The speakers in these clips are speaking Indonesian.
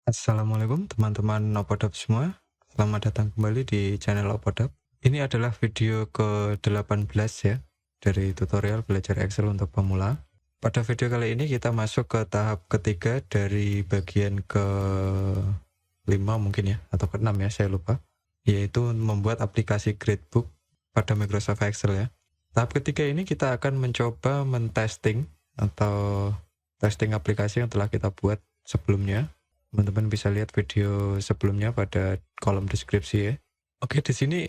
Assalamualaikum teman-teman Opodap semua. Selamat datang kembali di channel Opodap. Ini adalah video ke-18 ya dari tutorial belajar Excel untuk pemula. Pada video kali ini kita masuk ke tahap ketiga dari bagian ke-5 mungkin ya, atau ke-6 ya, saya lupa. Yaitu membuat aplikasi Gradebook pada Microsoft Excel ya. Tahap ketiga ini kita akan mencoba mentesting atau testing aplikasi yang telah kita buat sebelumnya. Teman-teman bisa lihat video sebelumnya pada kolom deskripsi ya. Oke, di sini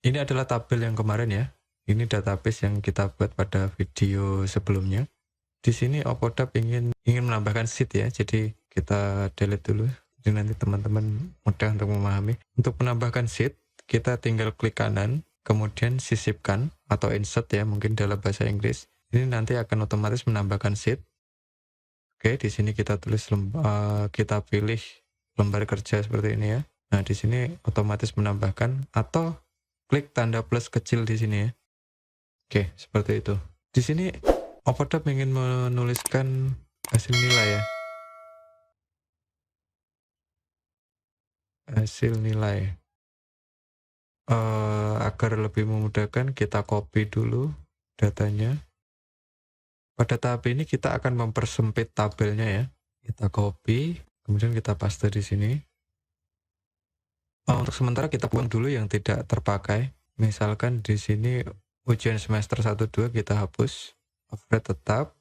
ini adalah tabel yang kemarin ya. Ini database yang kita buat pada video sebelumnya. Di sini Opodap ingin menambahkan sheet ya. Jadi kita delete dulu. Jadi nanti teman-teman mudah untuk memahami. Untuk menambahkan sheet, kita tinggal klik kanan, kemudian sisipkan atau insert ya, mungkin dalam bahasa Inggris. Ini nanti akan otomatis menambahkan sheet. Oke, di sini kita kita pilih lembar kerja seperti ini ya. Nah, di sini otomatis menambahkan atau klik tanda plus kecil di sini ya. Oke, seperti itu. Di sini Opodap ingin menuliskan hasil nilai ya. Hasil nilai. Agar lebih memudahkan kita copy dulu datanya. Pada tahap ini kita akan mempersempit tabelnya ya. Kita copy, kemudian kita paste di sini. Untuk sementara kita buang dulu yang tidak terpakai. Misalkan di sini ujian semester 1-2 kita hapus. Overhead tetap.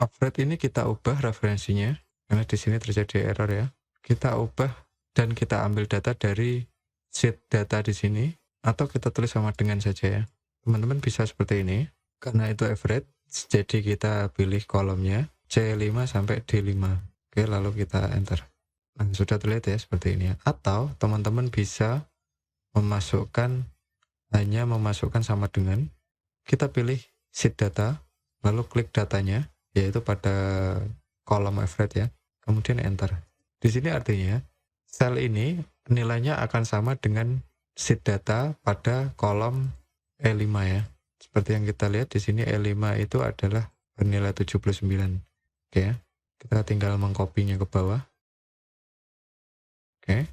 Overhead ini kita ubah referensinya karena di sini terjadi error ya. Kita ubah dan kita ambil data dari sheet data di sini atau kita tulis sama dengan saja ya. Teman-teman bisa seperti ini. Karena itu average, jadi kita pilih kolomnya C5 sampai D5. Oke, lalu kita enter. Nah, sudah terlihat ya seperti ini ya. Atau teman-teman bisa hanya memasukkan sama dengan, kita pilih sheet data, lalu klik datanya, yaitu pada kolom average ya, kemudian enter. Di sini artinya, sel ini nilainya akan sama dengan sheet data pada kolom E5 ya. Seperti yang kita lihat di sini E5 itu adalah bernilai 79. Oke ya. Kita tinggal mengkopinya ke bawah. Oke.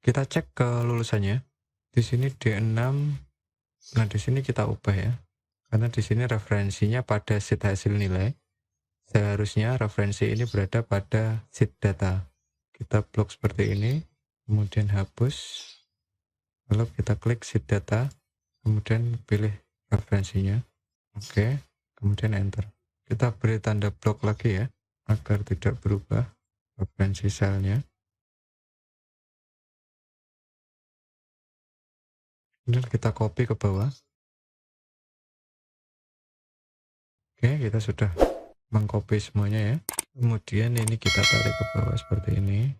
Kita cek kelulusannya. Di sini D6. Nah, di sini kita ubah ya. Karena di sini referensinya pada sheet hasil nilai. Seharusnya referensi ini berada pada sheet data. Kita blok seperti ini, kemudian hapus. Lalu kita klik sheet data, kemudian pilih referensinya. Oke, kemudian enter. Kita beri tanda blok lagi ya, agar tidak berubah referensi selnya. Kemudian kita copy ke bawah. Oke, kita sudah mengcopy semuanya ya. Kemudian ini kita tarik ke bawah seperti ini.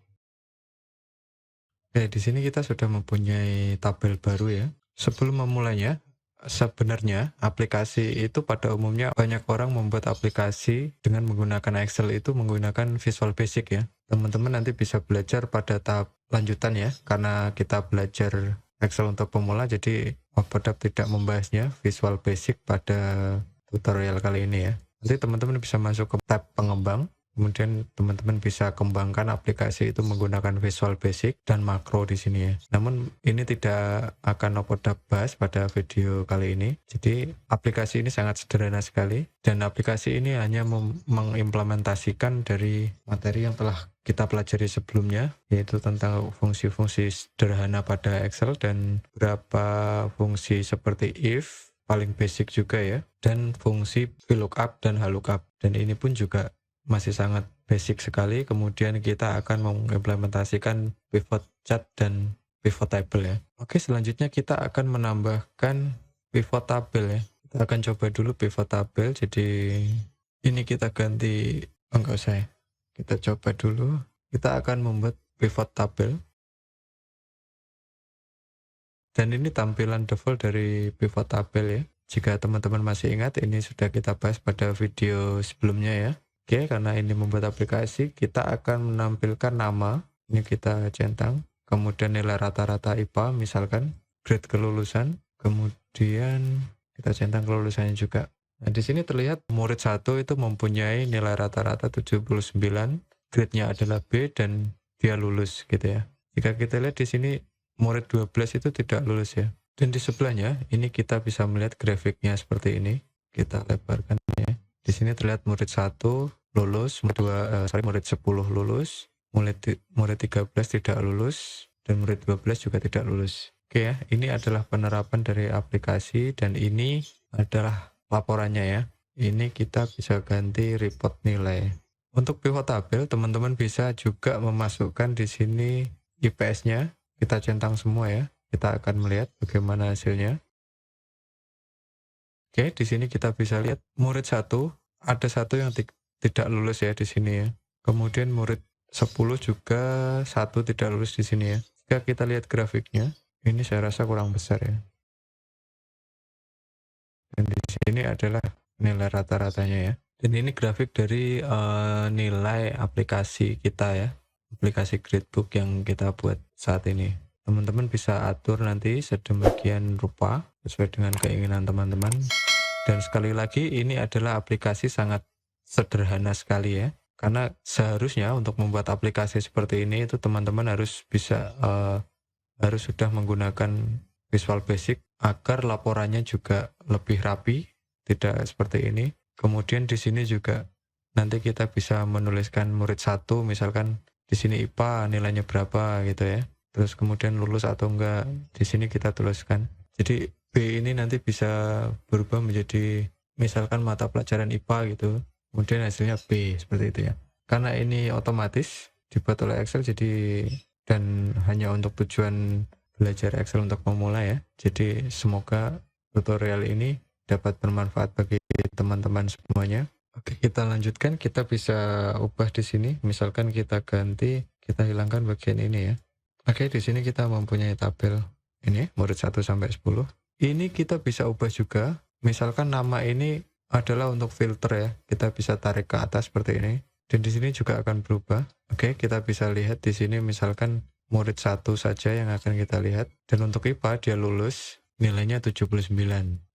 Oke, di sini kita sudah mempunyai tabel baru ya. Sebelum memulainya, sebenarnya aplikasi itu pada umumnya banyak orang membuat aplikasi dengan menggunakan Excel itu menggunakan Visual Basic ya. Teman-teman nanti bisa belajar pada tahap lanjutan ya, karena kita belajar Excel untuk pemula, jadi Opodap tidak membahasnya Visual Basic pada tutorial kali ini ya. Nanti teman-teman bisa masuk ke tab pengembang, kemudian teman-teman bisa kembangkan aplikasi itu menggunakan Visual Basic dan makro di sini ya. Namun ini tidak akan Opodap bahas pada video kali ini. Jadi aplikasi ini sangat sederhana sekali dan aplikasi ini hanya mengimplementasikan dari materi yang telah kita pelajari sebelumnya, yaitu tentang fungsi-fungsi sederhana pada Excel dan beberapa fungsi seperti if, paling basic juga ya, dan fungsi VLOOKUP dan HLOOKUP. Dan ini pun juga masih sangat basic sekali. Kemudian kita akan mengimplementasikan pivot chart dan pivot table ya. Oke, selanjutnya kita akan menambahkan pivot table ya. Kita akan coba dulu pivot table. Jadi Ini kita ganti, enggak usah ya. Kita coba dulu. Kita akan membuat pivot tabel. Dan ini tampilan default dari pivot tabel ya. Jika teman-teman masih ingat, ini sudah kita bahas pada video sebelumnya ya. Oke, karena ini membuat aplikasi, kita akan menampilkan nama. Ini kita centang. Kemudian nilai rata-rata IPA, misalkan grade kelulusan. Kemudian kita centang kelulusannya juga. Nah, di sini terlihat murid 1 itu mempunyai nilai rata-rata 79, grade-nya adalah B dan dia lulus gitu ya. Jika kita lihat di sini murid 12 itu tidak lulus ya. Dan di sebelahnya ini kita bisa melihat grafiknya seperti ini. Kita lebarkan ya. Di sini terlihat murid 1 lulus, murid 10 lulus, murid 13 tidak lulus, dan murid 12 juga tidak lulus. Oke ya, ini adalah penerapan dari aplikasi dan ini adalah laporannya ya. Ini kita bisa ganti report nilai. Untuk pivot tabel, teman-teman bisa juga memasukkan di sini IPS-nya. Kita centang semua ya. Kita akan melihat bagaimana hasilnya. Oke, di sini kita bisa lihat murid 1, ada 1 yang tidak lulus ya di sini ya. Kemudian murid 10 juga 1 tidak lulus di sini ya. Jika kita lihat grafiknya, ini saya rasa kurang besar ya. Dan di sini adalah nilai rata-ratanya ya. Dan ini grafik dari nilai aplikasi kita ya. Aplikasi Gradebook yang kita buat saat ini. Teman-teman bisa atur nanti sedemikian rupa sesuai dengan keinginan teman-teman. Dan sekali lagi ini adalah aplikasi sangat sederhana sekali ya. Karena seharusnya untuk membuat aplikasi seperti ini itu teman-teman harus bisa harus sudah menggunakan Visual Basic agar laporannya juga lebih rapi, tidak seperti ini. Kemudian di sini juga nanti kita bisa menuliskan murid 1 misalkan di sini IPA nilainya berapa gitu ya. Terus kemudian lulus atau enggak, di sini kita tuliskan. Jadi B ini nanti bisa berubah menjadi misalkan mata pelajaran IPA gitu. Kemudian hasilnya B seperti itu ya. Karena ini otomatis dibuat oleh Excel jadi dan hanya untuk tujuan belajar Excel untuk pemula ya. Jadi semoga tutorial ini dapat bermanfaat bagi teman-teman semuanya. Oke, kita lanjutkan. Kita bisa ubah di sini. Misalkan kita ganti, kita hilangkan bagian ini ya. Oke, di sini kita mempunyai tabel ini murid 1 sampai 10. Ini kita bisa ubah juga. Misalkan nama ini adalah untuk filter ya. Kita bisa tarik ke atas seperti ini. Dan di sini juga akan berubah. Oke, kita bisa lihat di sini misalkan murid 1 saja yang akan kita lihat. Dan untuk IPA dia lulus nilainya 79.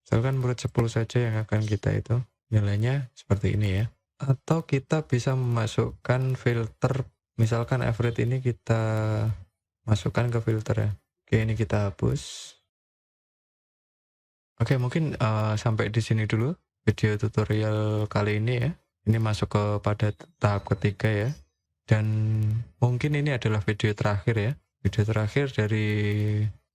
Misalkan murid 10 saja yang akan kita itu nilainya seperti ini ya. Atau kita bisa memasukkan filter. Misalkan average ini kita masukkan ke filter ya. Oke, ini kita hapus. Oke, mungkin sampai di sini dulu video tutorial kali ini ya. Ini masuk kepada tahap ketiga ya. Dan mungkin ini adalah video terakhir ya. Video terakhir dari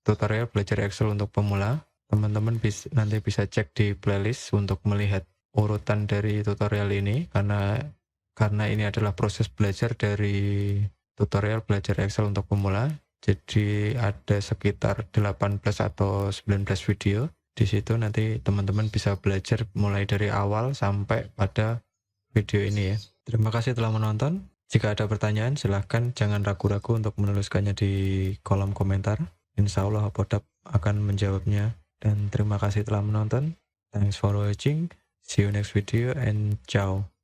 tutorial belajar Excel untuk pemula. Teman-teman nanti bisa cek di playlist untuk melihat urutan dari tutorial ini. Karena ini adalah proses belajar dari tutorial belajar Excel untuk pemula. Jadi ada sekitar 18 atau 19 video. Di situ nanti teman-teman bisa belajar mulai dari awal sampai pada video ini ya. Terima kasih telah menonton. Jika ada pertanyaan silahkan jangan ragu-ragu untuk menuliskannya di kolom komentar. Insya Allah Apodap akan menjawabnya. Dan terima kasih telah menonton. Thanks for watching. See you next video and ciao.